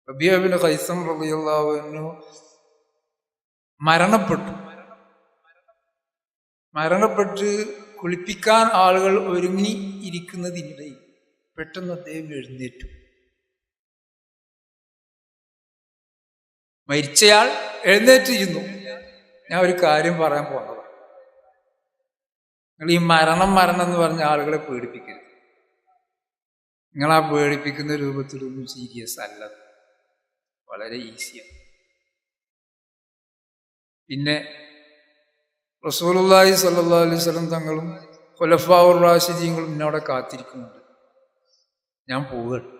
റബീഅ Ibnu Khaisam റളിയല്ലാഹു അൻഹു മരണപ്പെട്ട് കുളിപ്പിക്കാൻ ആളുകൾ ഒരുങ്ങി ഇരിക്കുന്നതിനിടയിൽ പെട്ടെന്ന് അദ്ദേഹം എഴുന്നേറ്റു. മരിച്ചയാൾ എഴുന്നേറ്റിരുന്നു. ഞാൻ ഒരു കാര്യം പറയാൻ പോകുന്നത്, നിങ്ങൾ ഈ മരണം എന്ന് പറഞ്ഞ ആളുകളെ പേടിപ്പിക്കരുത്. നിങ്ങളാ പേടിപ്പിക്കുന്ന രൂപത്തിലൊന്നും സീരിയസ് അല്ല, വളരെ ഈസിയാണ്. പിന്നെ റസൂലുള്ളാഹി സ്വല്ലല്ലാഹു അലൈഹി വസല്ലം തങ്ങളും ഖുലഫാഉർ റാഷിദീങ്ങളും എന്നോടെ കാത്തിരിക്കുന്നുണ്ട്. ഞാൻ പോവുകയാണ്,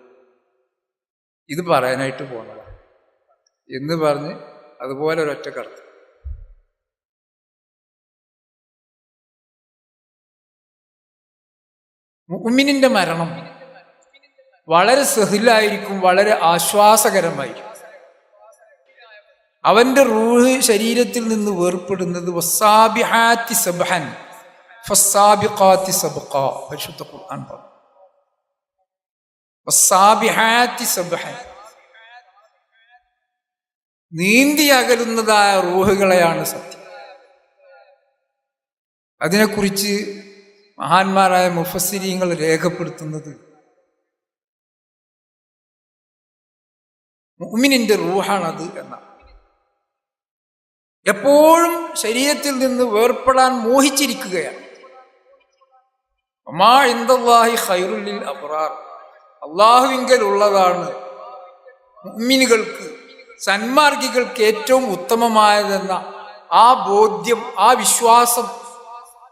ഇത് പറയാനായിട്ട് പോകുന്നതാണ് എന്ന് പറഞ്ഞ് അതുപോലെ ഒരൊറ്റ കടത്ത്. മുഅ്മിനിന്റെ മരണം വളരെ സഹിലായിരിക്കും, വളരെ ആശ്വാസകരമായിരിക്കും. അവന്റെ റൂഹ് ശരീരത്തിൽ നിന്ന് വേർപ്പെടുന്നത് വസ്സാബിഹാത്തി സബ്ഹൻ ഫസ്സാബിഖാത്തി സബ്ഖാ, പരിശുദ്ധ ഖുർആൻ പറഞ്ഞു. വസ്സാബിഹാത്തി സബ്ഹൻ, നീന്തി അകലുന്നതായ റൂഹുകളെയാണ് സത്യം. അതിനെക്കുറിച്ച് മഹാന്മാരായ മുഫസ്സിരീങ്ങൾ രേഖപ്പെടുത്തുന്നത് മുഅ്മിനിന്റെ റൂഹാണത് എന്നാണ്. എപ്പോഴും ശരീരത്തിൽ നിന്ന് വേർപ്പെടാൻ മോഹിച്ചിരിക്കുകയാണ്. വമാ ഇൻദല്ലാഹി ഖൈറുൽ ലിൽ അബ്റാർ, അല്ലാഹുവിങ്കൽ ഉള്ളതാണ് മുഅ്മിനുകൾക്ക്, സന്മാർഗികൾക്ക് ഏറ്റവും ഉത്തമമായതെന്ന ആ ബോധ്യം, ആ വിശ്വാസം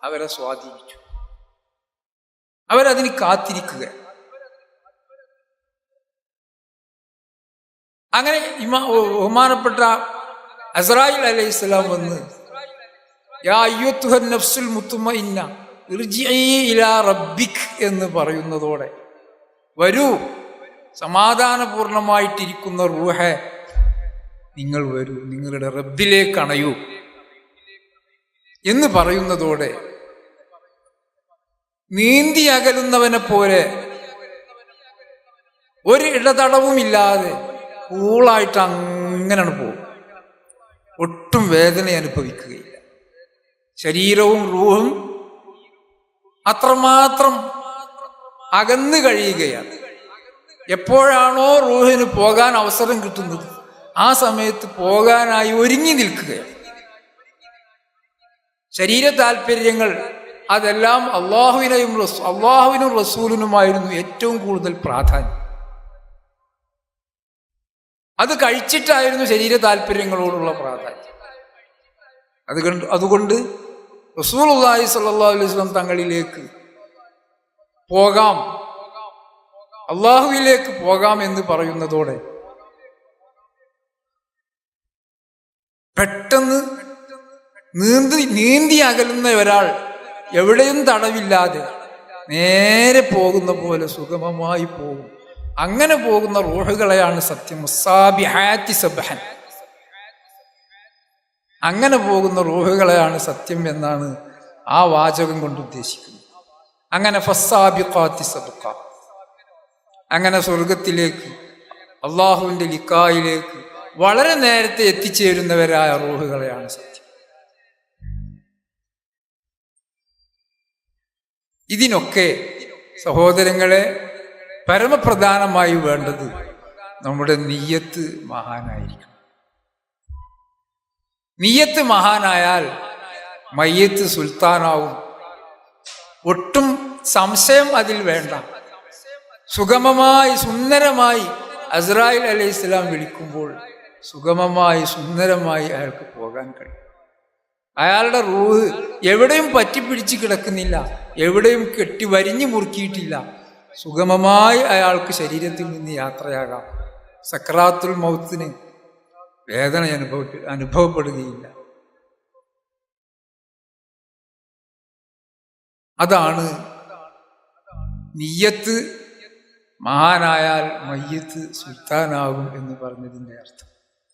അവരെ സ്വാധീനിച്ചു. അവരതിന് കാത്തിരിക്കുക. അങ്ങനെ ബഹുമാനപ്പെട്ട അസ്രായീൽ അലൈഹിസ്സലാം വന്ന് യാ അയ്യുത്തുഹൻ നഫ്സുൽ മുത്മഇന്ന ഇർജിഇ ഇലാ റബ്ബിക് എന്ന് പറയുന്നതോടെ, വരൂ സമാധാനപൂർണമായിട്ടിരിക്കുന്ന റൂഹേ, നിങ്ങൾ വരൂ, നിങ്ങളുടെ റബ്ബിലേക്ക് അണയൂ എന്ന് പറയുന്നതോടെ നീന്തി അകലുന്നവനെ പോലെ ഒരു ഇടതടവുമില്ലാതെ കൂളായിട്ട് അങ്ങനെയാണ് പോകും. ഒട്ടും വേദന അനുഭവിക്കുകയില്ല. ശരീരവും റൂഹും അത്രമാത്രം അകന്നു കഴിയുകയാണ്. എപ്പോഴാണോ റൂഹിന് പോകാൻ അവസരം കിട്ടുന്നത് ആ സമയത്ത് പോകാനായി ഒരുങ്ങി നിൽക്കുകയാണ്. ശരീര താല്പര്യങ്ങൾ അതെല്ലാം അള്ളാഹുവിനും റസൂലിനുമായിരുന്നു ഏറ്റവും കൂടുതൽ പ്രാധാന്യം. അത് കഴിച്ചിട്ടായിരുന്നു ശരീര താല്പര്യങ്ങളോടുള്ള പ്രാധാന്യം. അതുകൊണ്ട് റസൂലുള്ളാഹി സ്വല്ലല്ലാഹു അലൈഹി വസല്ലം തങ്ങളിലേക്ക് പോകാം, അള്ളാഹുവിലേക്ക് പോകാം എന്ന് പറയുന്നതോടെ പെട്ടെന്ന് നീന്തി അകലുന്ന ഒരാൾ എവിടെയും തടവില്ലാതെ നേരെ പോകുന്ന പോലെ സുഗമമായി പോകും. അങ്ങനെ പോകുന്ന റൂഹുകളെയാണ് സത്യം. മുസാബിഹാത്തി സബ്ഹൻ, അങ്ങനെ പോകുന്ന റൂഹുകളെയാണ് സത്യം എന്നാണ് ആ വാചകം കൊണ്ട് ഉദ്ദേശിക്കുന്നത്. അങ്ങനെ ഫസ്സാബിഖാത്തി സബ്ഖാ, അങ്ങനെ സ്വർഗത്തിലേക്ക് അള്ളാഹുവിന്റെ ലിഖായിലേക്ക് വളരെ നേരത്തെ എത്തിച്ചേരുന്നവരായ റൂഹുകളെയാണ് സത്യം. ഇതിനൊക്കെ സഹോദരങ്ങളെ പരമപ്രധാനമായി വേണ്ടത് നമ്മുടെ നിയ്യത്ത് മഹാനായിരിക്കും. നിയ്യത്ത് മഹാനായാൽ മയ്യത്ത് സുൽത്താനാവും. ഒട്ടും സംശയം അതിൽ വേണ്ട. സുഗമമായി സുന്ദരമായി അസ്രായീൽ അലൈഹിസ്സലാം വിളിക്കുമ്പോൾ സുഗമമായി സുന്ദരമായി അയാൾക്ക് പോകാൻ കഴിയും. അയാളുടെ റൂഹ് എവിടെയും പറ്റിപ്പിടിച്ച് കിടക്കുന്നില്ല, എവിടെയും കെട്ടി വരിഞ്ഞു മുറുക്കിയിട്ടില്ല. സുഗമമായി അയാൾക്ക് ശരീരത്തിൽ നിന്ന് യാത്രയാകാം. സക്രാത്തുൽ മൗത്തിന് വേദന അനുഭവപ്പെടുകയില്ല. അതാണ് നിയ്യത്ത് മഹാനായാൽ മയ്യത്ത് സുൽത്താനാകും എന്ന് പറഞ്ഞതിൻ്റെ അർത്ഥം.